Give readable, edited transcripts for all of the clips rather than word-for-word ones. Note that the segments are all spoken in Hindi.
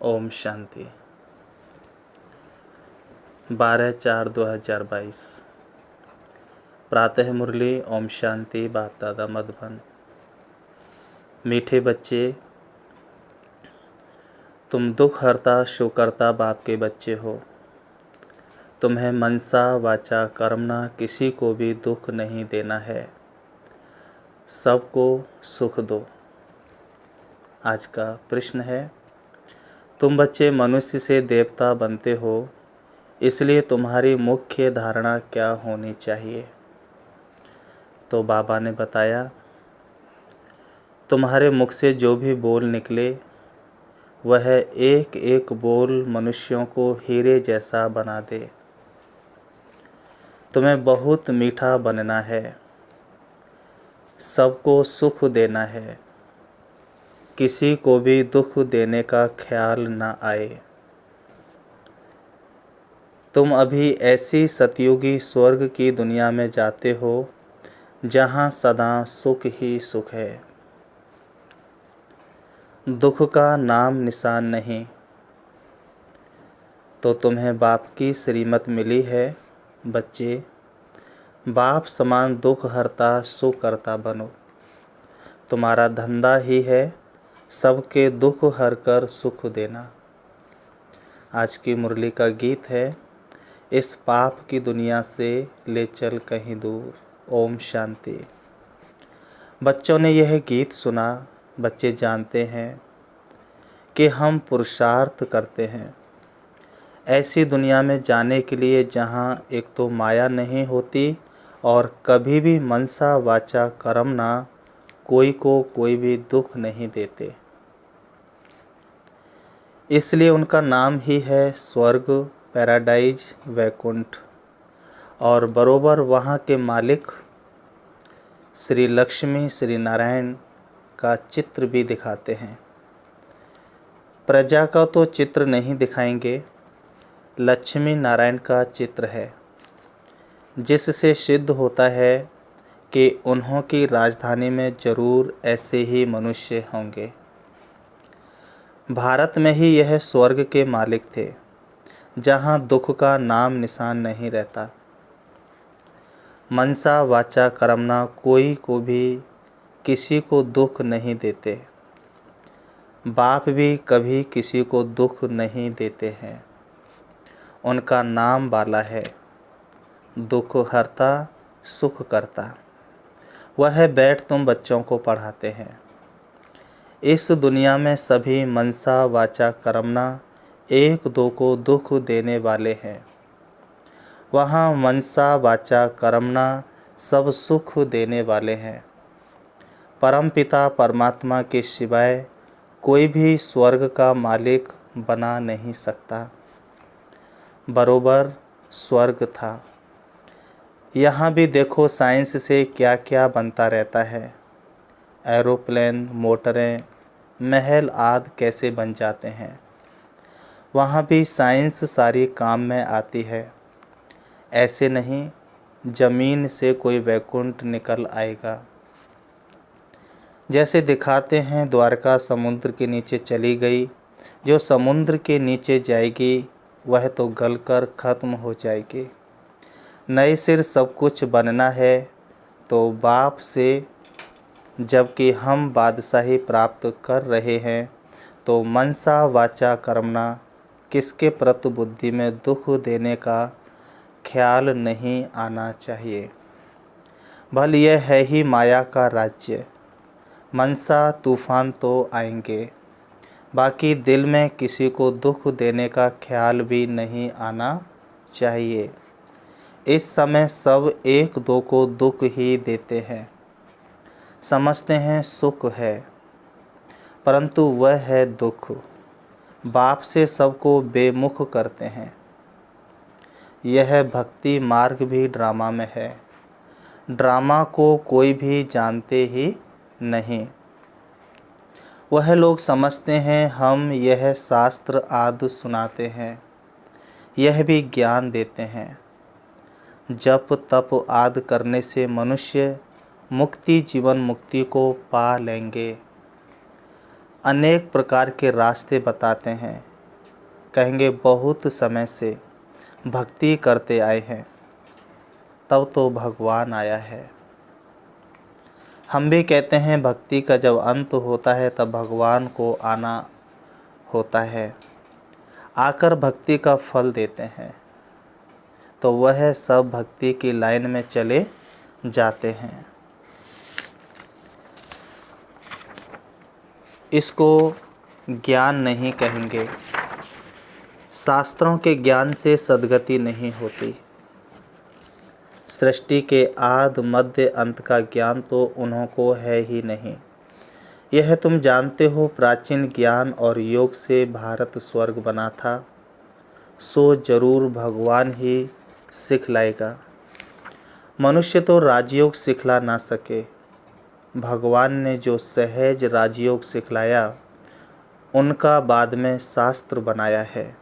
ओम शांति। 12/4/2022 प्रातः मुरली। ओम शांति। बाप दादा मधुबन। मीठे बच्चे, तुम दुख हरता शुकरता बाप के बच्चे हो। तुम्हें मनसा वाचा कर्मना किसी को भी दुख नहीं देना है, सबको सुख दो। आज का प्रश्न है, तुम बच्चे मनुष्य से देवता बनते हो, इसलिए तुम्हारी मुख्य धारणा क्या होनी चाहिए? तो बाबा ने बताया, तुम्हारे मुख से जो भी बोल निकले वह एक एक बोल मनुष्यों को हीरे जैसा बना दे। तुम्हें बहुत मीठा बनना है, सबको सुख देना है, किसी को भी दुख देने का ख्याल न आए। तुम अभी ऐसी सतयुगी स्वर्ग की दुनिया में जाते हो जहाँ सदा सुख ही सुख है, दुख का नाम निशान नहीं। तो तुम्हें बाप की श्रीमत मिली है, बच्चे बाप समान दुख हरता सुख करता बनो। तुम्हारा धंधा ही है सबके दुख हर कर सुख देना। आज की मुरली का गीत है, इस पाप की दुनिया से ले चल कहीं दूर। ओम शांति। बच्चों ने यह गीत सुना, बच्चे जानते हैं कि हम पुरुषार्थ करते हैं ऐसी दुनिया में जाने के लिए जहाँ एक तो माया नहीं होती और कभी भी मनसा वाचा कर्मना कोई को कोई भी दुख नहीं देते। इसलिए उनका नाम ही है स्वर्ग, पैराडाइज, वैकुंठ। और बरोबर वहाँ के मालिक श्री लक्ष्मी श्री नारायण का चित्र भी दिखाते हैं। प्रजा का तो चित्र नहीं दिखाएंगे, लक्ष्मी नारायण का चित्र है, जिससे सिद्ध होता है कि उन्हों की राजधानी में जरूर ऐसे ही मनुष्य होंगे। भारत में ही यह स्वर्ग के मालिक थे, जहाँ दुख का नाम निशान नहीं रहता। मनसा वाचा कर्मना कोई को भी किसी को दुख नहीं देते। बाप भी कभी किसी को दुख नहीं देते हैं। उनका नाम बाला है, दुख हरता सुख करता। वह बैठ तुम बच्चों को पढ़ाते हैं। इस दुनिया में सभी मनसा वाचा कर्मना एक दो को दुख देने वाले हैं। वहाँ मनसा वाचा कर्मना सब सुख देने वाले हैं। परमपिता परमात्मा के सिवाय कोई भी स्वर्ग का मालिक बना नहीं सकता। बरोबर स्वर्ग था। यहाँ भी देखो साइंस से क्या क्या बनता रहता है। एरोप्लेन, मोटरें, महल आदि कैसे बन जाते हैं। वहाँ भी साइंस सारी काम में आती है। ऐसे नहीं जमीन से कोई वैकुंठ निकल आएगा। जैसे दिखाते हैं द्वारका समुद्र के नीचे चली गई, जो समुद्र के नीचे जाएगी वह तो गलकर ख़त्म हो जाएगी। नए सिर सब कुछ बनना है तो बाप से, जबकि हम बादशाही प्राप्त कर रहे हैं तो मनसा वाचा कर्मना किसके प्रति बुद्धि में दुख देने का ख्याल नहीं आना चाहिए। भले यह है ही माया का राज्य, मनसा तूफान तो आएंगे, बाकी दिल में किसी को दुख देने का ख्याल भी नहीं आना चाहिए। इस समय सब एक दो को दुख ही देते हैं, समझते हैं सुख है, परंतु वह है दुख। बाप से सबको बेमुख करते हैं। यह भक्ति मार्ग भी ड्रामा में है। ड्रामा को कोई भी जानते ही नहीं। वह लोग समझते हैं हम यह शास्त्र आदि सुनाते हैं, यह भी ज्ञान देते हैं। जप तप आदि करने से मनुष्य मुक्ति जीवन मुक्ति को पा लेंगे। अनेक प्रकार के रास्ते बताते हैं, कहेंगे बहुत समय से भक्ति करते आए हैं, तब तो भगवान आया है। हम भी कहते हैं भक्ति का जब अंत होता है तब भगवान को आना होता है, आकर भक्ति का फल देते हैं, तो वह सब भक्ति की लाइन में चले जाते हैं। इसको ज्ञान नहीं कहेंगे। शास्त्रों के ज्ञान से सद्गति नहीं होती। सृष्टि के आदि मध्य अंत का ज्ञान तो उन्हों को है ही नहीं। यह तुम जानते हो, प्राचीन ज्ञान और योग से भारत स्वर्ग बना था, सो जरूर भगवान ही सिखलाएगा। मनुष्य तो राजयोग सिखला ना सके। भगवान ने जो सहज राजयोग सिखलाया उनका बाद में शास्त्र बनाया है।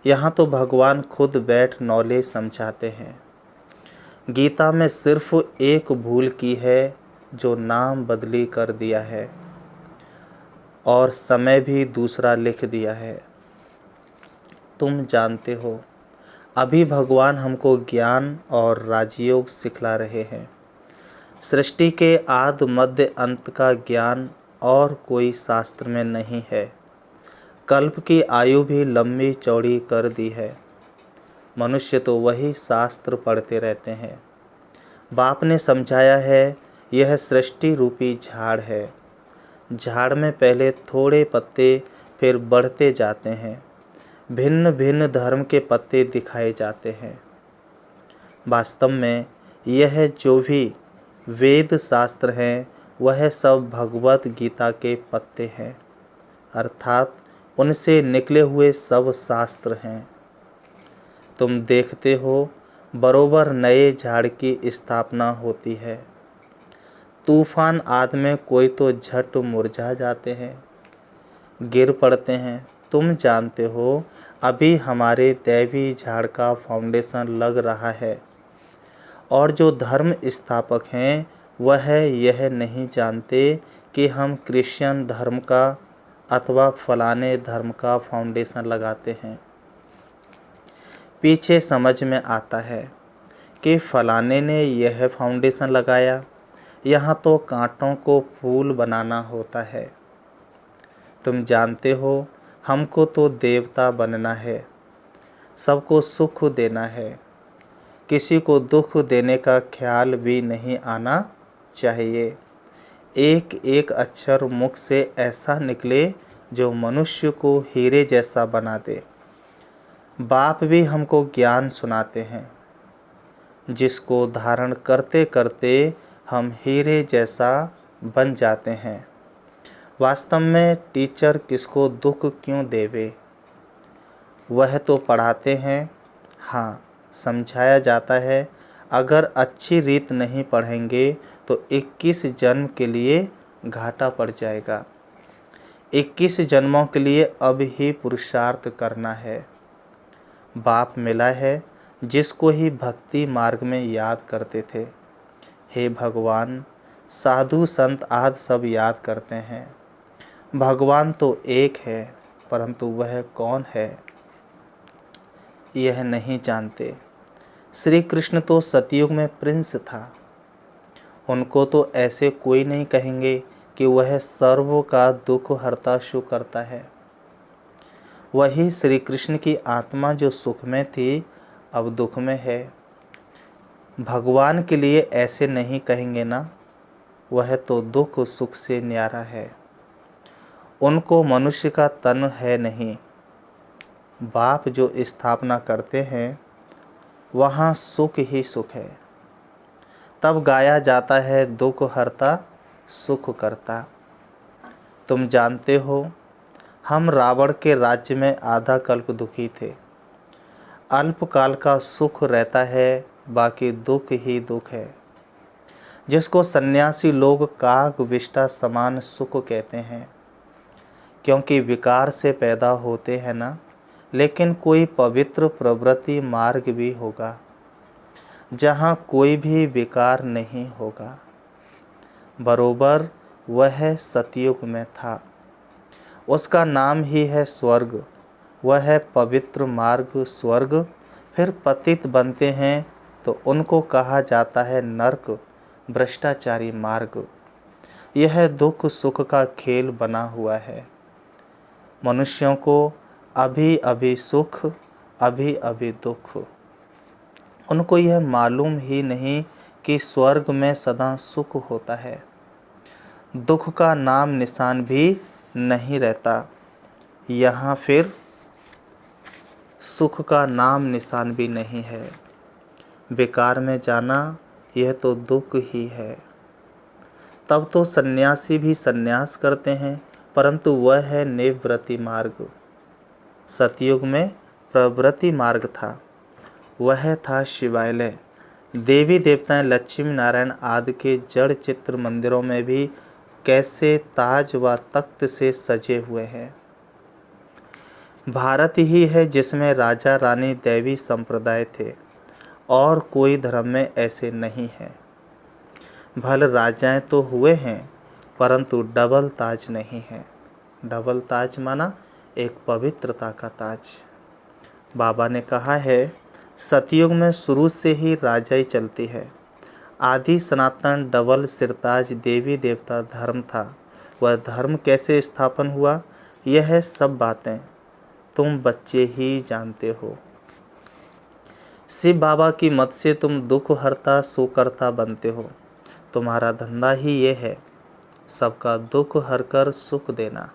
यहाँ तो भगवान खुद बैठ नॉलेज समझाते हैं। गीता में सिर्फ एक भूल की है जो नाम बदली कर दिया है और समय भी दूसरा लिख दिया है। तुम जानते हो, अभी भगवान हमको ज्ञान और राजयोग सिखला रहे हैं। सृष्टि के आदि मध्य अंत का ज्ञान और कोई शास्त्र में नहीं है। कल्प की आयु भी लंबी चौड़ी कर दी है। मनुष्य तो वही शास्त्र पढ़ते रहते हैं। बाप ने समझाया है, यह सृष्टि रूपी झाड़ है। झाड़ में पहले थोड़े पत्ते फिर बढ़ते जाते हैं। भिन्न भिन्न धर्म के पत्ते दिखाए जाते हैं। वास्तव में यह जो भी वेद शास्त्र हैं वह सब भगवत गीता के पत्ते हैं, अर्थात उनसे निकले हुए सब शास्त्र हैं। तुम देखते हो, बरोबर नए झाड़ की स्थापना होती है। तूफान आदि में कोई तो झट मुरझा जाते हैं, गिर पड़ते हैं। तुम जानते हो, अभी हमारे दैवी झाड़ का फाउंडेशन लग रहा है और जो धर्म स्थापक हैं वह यह नहीं जानते कि हम क्रिश्चियन धर्म का अथवा फलाने धर्म का फाउंडेशन लगाते हैं। पीछे समझ में आता है कि फलाने ने यह फाउंडेशन लगाया, यहाँ तो कांटों को फूल बनाना होता है। तुम जानते हो, हमको तो देवता बनना है, सबको सुख देना है। किसी को दुख देने का ख्याल भी नहीं आना चाहिए। एक एक अक्षर मुख से ऐसा निकले जो मनुष्य को हीरे जैसा बना दे। बाप भी हमको ज्ञान सुनाते हैं, जिसको धारण करते करते हम हीरे जैसा बन जाते हैं। वास्तव में टीचर किसको दुख क्यों देवे? वह तो पढ़ाते हैं, हाँ समझाया जाता है। अगर अच्छी रीत नहीं पढ़ेंगे तो 21 जन्म के लिए घाटा पड़ जाएगा। 21 जन्मों के लिए अब ही पुरुषार्थ करना है। बाप मिला है जिसको ही भक्ति मार्ग में याद करते थे। हे भगवान, साधु संत आदि सब याद करते हैं। भगवान तो एक है, परंतु वह कौन है यह नहीं जानते। श्री कृष्ण तो सतयुग में प्रिंस था। उनको तो ऐसे कोई नहीं कहेंगे कि वह सर्व का दुख हरता सुख करता है। वही श्री कृष्ण की आत्मा जो सुख में थी अब दुख में है। भगवान के लिए ऐसे नहीं कहेंगे ना, वह तो दुख सुख से न्यारा है। उनको मनुष्य का तन है नहीं। बाप जो स्थापना करते हैं वहाँ सुख ही सुख है। तब गाया जाता है, दुख हरता सुख करता। तुम जानते हो, हम रावण के राज्य में आधा कल्प दुखी थे। अल्पकाल का सुख रहता है, बाकी दुख ही दुख है, जिसको सन्यासी लोग काग विष्टा समान सुख कहते हैं। क्योंकि विकार से पैदा होते हैं ना, लेकिन कोई पवित्र प्रवृत्ति मार्ग भी होगा जहाँ कोई भी विकार नहीं होगा। बरोबर वह सतयुग में था। उसका नाम ही है स्वर्ग। वह है पवित्र मार्ग स्वर्ग। फिर पतित बनते हैं तो उनको कहा जाता है नर्क, भ्रष्टाचारी मार्ग। यह दुख सुख का खेल बना हुआ है। मनुष्यों को अभी अभी सुख, अभी अभी दुख। उनको यह मालूम ही नहीं कि स्वर्ग में सदा सुख होता है, दुख का नाम निशान भी नहीं रहता। यहाँ फिर सुख का नाम निशान भी नहीं है। बेकार में जाना यह तो दुख ही है। तब तो सन्यासी भी सन्यास करते हैं, परंतु वह है निवृत्ति मार्ग। सतयुग में प्रवृत्ति मार्ग था, वह था शिवालय। देवी देवताएं लक्ष्मी नारायण आदि के जड़ चित्र मंदिरों में भी कैसे ताज व तख्त से सजे हुए हैं। भारत ही है जिसमें राजा रानी दैवी संप्रदाय थे, और कोई धर्म में ऐसे नहीं है। भले राजाएं तो हुए हैं, परंतु डबल ताज नहीं है। डबल ताज माना एक पवित्रता का ताज। बाबा ने कहा है, सतयुग में शुरू से ही राजाई चलती है। आदि सनातन डबल सिरताज देवी देवता धर्म था। वह धर्म कैसे स्थापन हुआ, यह सब बातें तुम बच्चे ही जानते हो। शिव बाबा की मत से तुम दुख हरता सुकर्ता बनते हो। तुम्हारा धंधा ही ये है, सबका दुख हरकर सुख देना।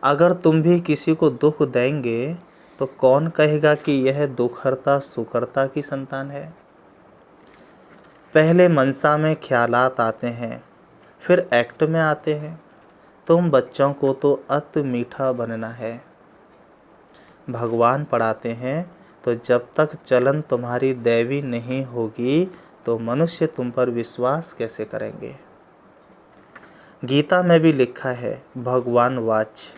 अगर तुम भी किसी को दुख देंगे तो कौन कहेगा कि यह दुख हरता सुकर्ता की संतान है। पहले मनसा में ख्यालात आते हैं, फिर एक्ट में आते हैं। तुम बच्चों को तो अति मीठा बनना है। भगवान पढ़ाते हैं, तो जब तक चलन तुम्हारी दैवी नहीं होगी तो मनुष्य तुम पर विश्वास कैसे करेंगे। गीता में भी लिखा है, भगवान वाच,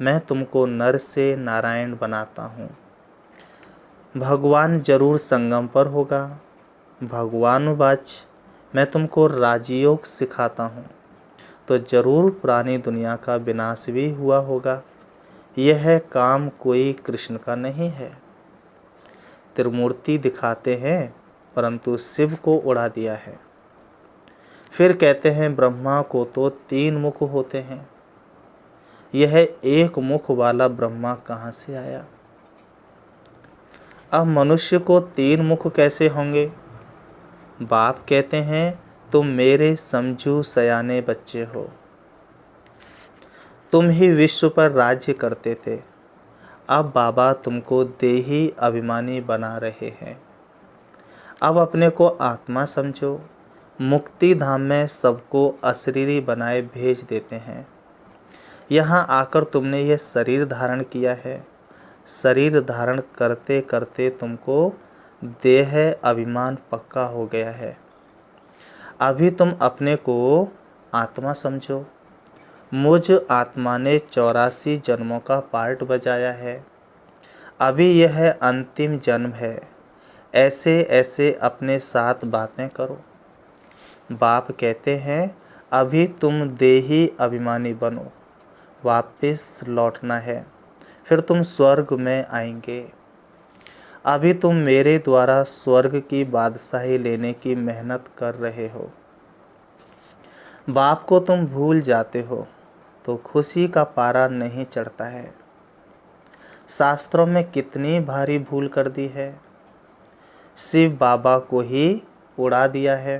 मैं तुमको नर से नारायण बनाता हूँ। भगवान जरूर संगम पर होगा। भगवान वाच, मैं तुमको राजयोग सिखाता हूँ, तो जरूर पुरानी दुनिया का विनाश भी हुआ होगा। यह काम कोई कृष्ण का नहीं है। त्रिमूर्ति दिखाते हैं, परंतु शिव को उड़ा दिया है। फिर कहते हैं ब्रह्मा को तो 3 मुख होते हैं। यह एक मुख वाला ब्रह्मा कहाँ से आया। अब मनुष्य को 3 मुख कैसे होंगे। बाप कहते हैं, तुम मेरे समझू सयाने बच्चे हो। तुम ही विश्व पर राज्य करते थे। अब बाबा तुमको देही अभिमानी बना रहे हैं। अब अपने को आत्मा समझो। मुक्ति धाम में सबको अशरीरी बनाए भेज देते हैं। यहाँ आकर तुमने यह शरीर धारण किया है। शरीर धारण करते करते तुमको देह अभिमान पक्का हो गया है। अभी तुम अपने को आत्मा समझो। मुझ आत्मा ने 84 जन्मों का पार्ट बजाया है। अभी यह अंतिम जन्म है। ऐसे ऐसे अपने साथ बातें करो। बाप कहते हैं, अभी तुम देही अभिमानी बनो, वापस लौटना है, फिर तुम स्वर्ग में आएंगे। अभी तुम मेरे द्वारा स्वर्ग की बादशाही लेने की मेहनत कर रहे हो। बाप को तुम भूल जाते हो तो खुशी का पारा नहीं चढ़ता है। शास्त्रों में कितनी भारी भूल कर दी है। शिव बाबा को ही उड़ा दिया है।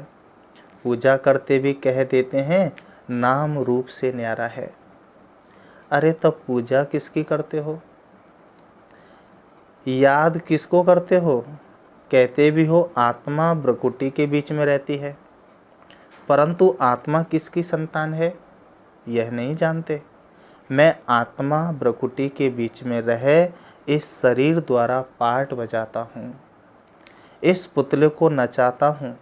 पूजा करते भी कह देते हैं नाम रूप से न्यारा है। अरे तब पूजा किसकी करते हो, याद किसको करते हो। कहते भी हो आत्मा भ्रकुटी के बीच में रहती है, परंतु आत्मा किसकी संतान है यह नहीं जानते। मैं आत्मा भ्रकुटी के बीच में रहे इस शरीर द्वारा पार्ट बजाता हूँ, इस पुतले को नचाता हूँ।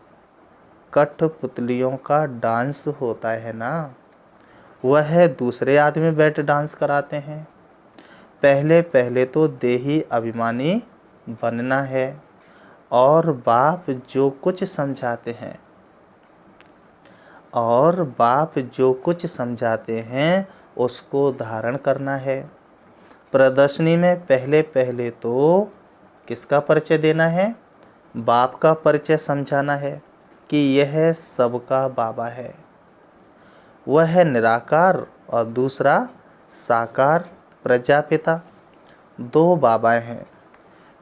कठपुतलियों का डांस होता है ना, वह दूसरे आदमी बैठ डांस कराते हैं। पहले पहले तो देही अभिमानी बनना है, और बाप जो कुछ समझाते हैं उसको धारण करना है। प्रदर्शनी में पहले पहले तो किसका परिचय देना है? बाप का परिचय समझाना है कि यह सबका बाबा है। वह है निराकार और दूसरा साकार प्रजापिता। दो बाबाएं हैं।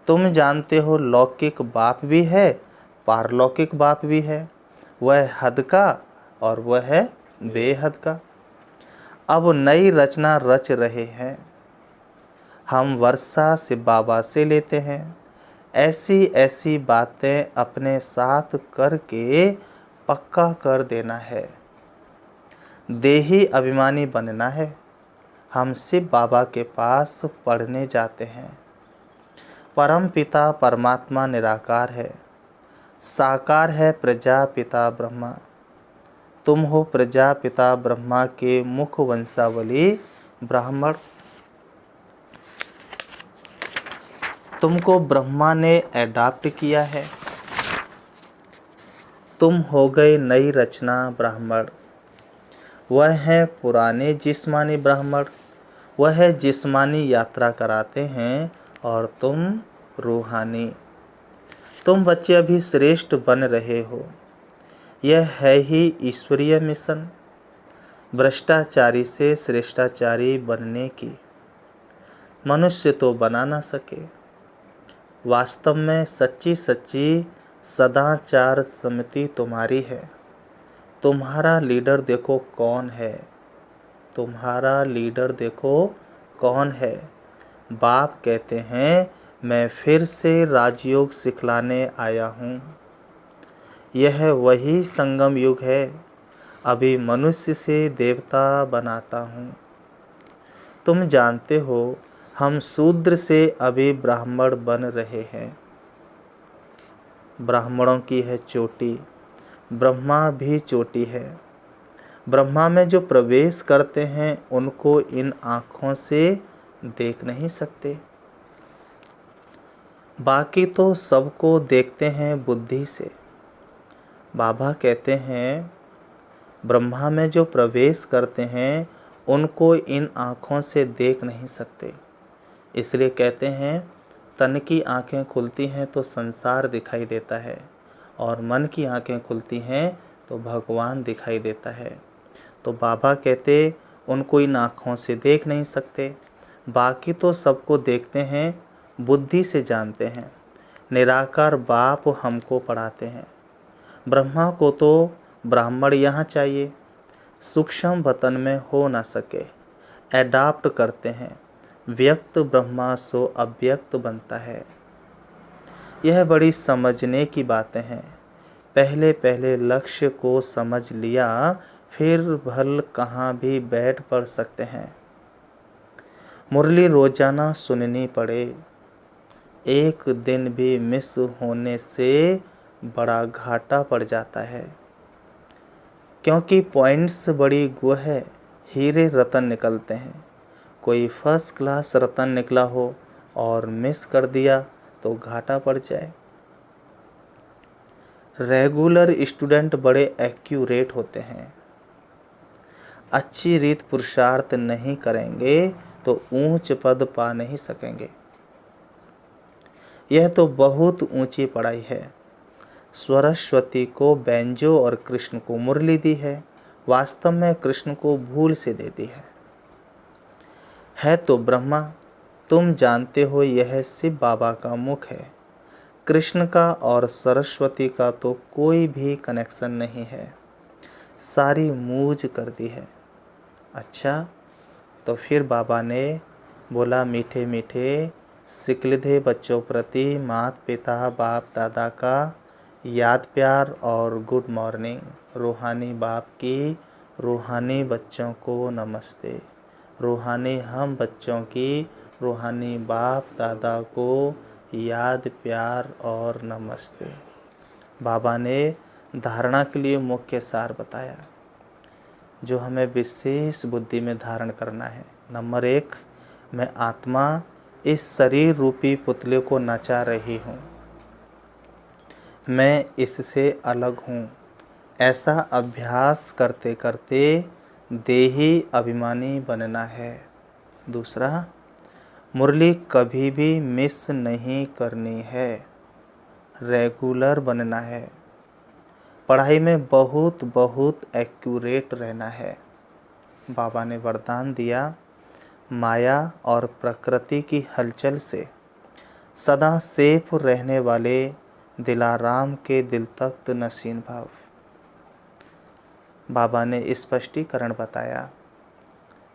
तुम जानते हो लौकिक बाप भी है, पारलौकिक बाप भी है। वह हद का और वह है बेहद का। अब नई रचना रच रहे हैं। हम वर्षा से बाबा से लेते हैं। ऐसी ऐसी बातें अपने साथ करके पक्का कर देना है। देही अभिमानी बनना है। हम शिव बाबा के पास पढ़ने जाते हैं। परम पिता परमात्मा निराकार है, साकार है प्रजापिता ब्रह्मा। तुम हो प्रजापिता ब्रह्मा के मुख वंशावली ब्राह्मण। तुमको ब्रह्मा ने एडॉप्ट किया है। तुम हो गए नई रचना ब्राह्मण। वह है पुराने जिस्मानी ब्राह्मण। वह है जिस्मानी यात्रा कराते हैं और तुम रूहानी। तुम बच्चे अभी श्रेष्ठ बन रहे हो। यह है ही ईश्वरीय मिशन, भ्रष्टाचारी से श्रेष्ठाचारी बनने की। मनुष्य तो बना ना सके। वास्तव में सच्ची सच्ची सदाचार समिति तुम्हारी है। तुम्हारा लीडर देखो कौन है। तुम्हारा लीडर देखो कौन है। बाप कहते हैं मैं फिर से राजयोग सिखलाने आया हूँ। यह वही संगम युग है। अभी मनुष्य से देवता बनाता हूँ। तुम जानते हो हम शूद्र से अभी ब्राह्मण बन रहे हैं। ब्राह्मणों की है चोटी, ब्रह्मा भी चोटी है। ब्रह्मा में जो प्रवेश करते हैं उनको इन आँखों से देख नहीं सकते। बाकी तो सबको देखते हैं बुद्धि से। बाबा कहते हैं ब्रह्मा में जो प्रवेश करते हैं उनको इन आँखों से देख नहीं सकते। इसलिए कहते हैं तन की आँखें खुलती हैं तो संसार दिखाई देता है और मन की आँखें खुलती हैं तो भगवान दिखाई देता है। तो बाबा कहते उनको इन आँखों से देख नहीं सकते। बाकी तो सबको देखते हैं, बुद्धि से जानते हैं। निराकार बाप हमको पढ़ाते हैं। ब्रह्मा को तो ब्राह्मण यहाँ चाहिए, सूक्ष्म वतन में हो ना सके। एडाप्ट करते हैं। व्यक्त ब्रह्मा सो अव्यक्त बनता है। यह बड़ी समझने की बातें हैं। पहले पहले लक्ष्य को समझ लिया फिर भल कहाँ भी बैठ पढ़ सकते हैं। मुरली रोजाना सुननी पड़े। एक दिन भी मिस होने से बड़ा घाटा पड़ जाता है, क्योंकि पॉइंट्स बड़ी गुह है। हीरे रतन निकलते हैं। कोई फर्स्ट क्लास रतन निकला हो और मिस कर दिया तो घाटा पड़ जाए। रेगुलर स्टूडेंट बड़े एक्यूरेट होते हैं। अच्छी रीत पुरुषार्थ नहीं करेंगे तो ऊंच पद पा नहीं सकेंगे। यह तो बहुत ऊंची पढ़ाई है। सरस्वती को बैंजो और कृष्ण को मुरली दी है। वास्तव में कृष्ण को भूल से दे दी है तो ब्रह्मा। तुम जानते हो यह शिव बाबा का मुख है। कृष्ण का और सरस्वती का तो कोई भी कनेक्शन नहीं है। सारी मूज कर दी है। अच्छा, तो फिर बाबा ने बोला मीठे मीठे सिकलिधे बच्चों प्रति माता पिता बाप दादा का याद प्यार और गुड मॉर्निंग। रूहानी बाप की रूहानी बच्चों को नमस्ते। रूहानी हम बच्चों की रूहानी बाप दादा को याद प्यार और नमस्ते। बाबा ने धारणा के लिए मुख्य सार बताया जो हमें विशेष बुद्धि में धारण करना है। नंबर 1, मैं आत्मा इस शरीर रूपी पुतले को नचा रही हूँ। मैं इससे अलग हूँ। ऐसा अभ्यास करते करते देही अभिमानी बनना है। दूसरा, मुरली कभी भी मिस नहीं करनी है, रेगुलर बनना है। पढ़ाई में बहुत बहुत एक्यूरेट रहना है। बाबा ने वरदान दिया, माया और प्रकृति की हलचल से सदा सेफ रहने वाले दिलाराम के दिल तख्त नसीन भाव। बाबा ने स्पष्टीकरण बताया,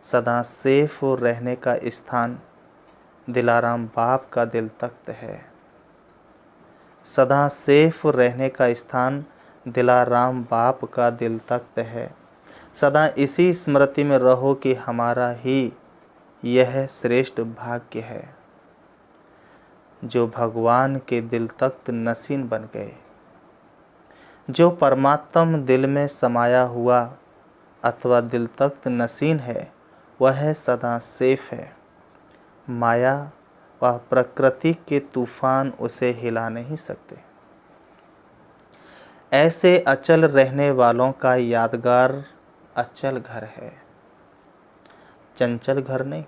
सदा सेफ रहने का स्थान दिलाराम बाप का दिल तख्त है। सदा सेफ रहने का स्थान दिलाराम बाप का दिल तख्त है। सदा इसी स्मृति में रहो कि हमारा ही यह श्रेष्ठ भाग्य है जो भगवान के दिल तख्त नसीन बन गए। जो परमात्म दिल में समाया हुआ अथवा दिल तख्त नसीन है, वह सदा सेफ है। माया व प्रकृति के तूफान उसे हिला नहीं सकते। ऐसे अचल रहने वालों का यादगार अचल घर है, चंचल घर नहीं।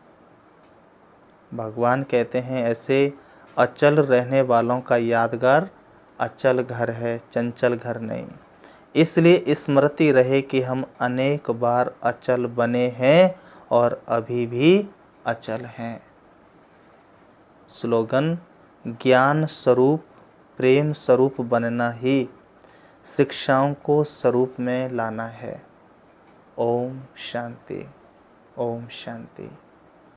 भगवान कहते हैं ऐसे अचल रहने वालों का यादगार अचल घर है, चंचल घर नहीं। इसलिए स्मृति रहे कि हम अनेक बार अचल बने हैं और अभी भी अचल हैं। स्लोगन, ज्ञान स्वरूप प्रेम स्वरूप बनना ही शिक्षाओं को स्वरूप में लाना है। ओम शांति, ओम शांति।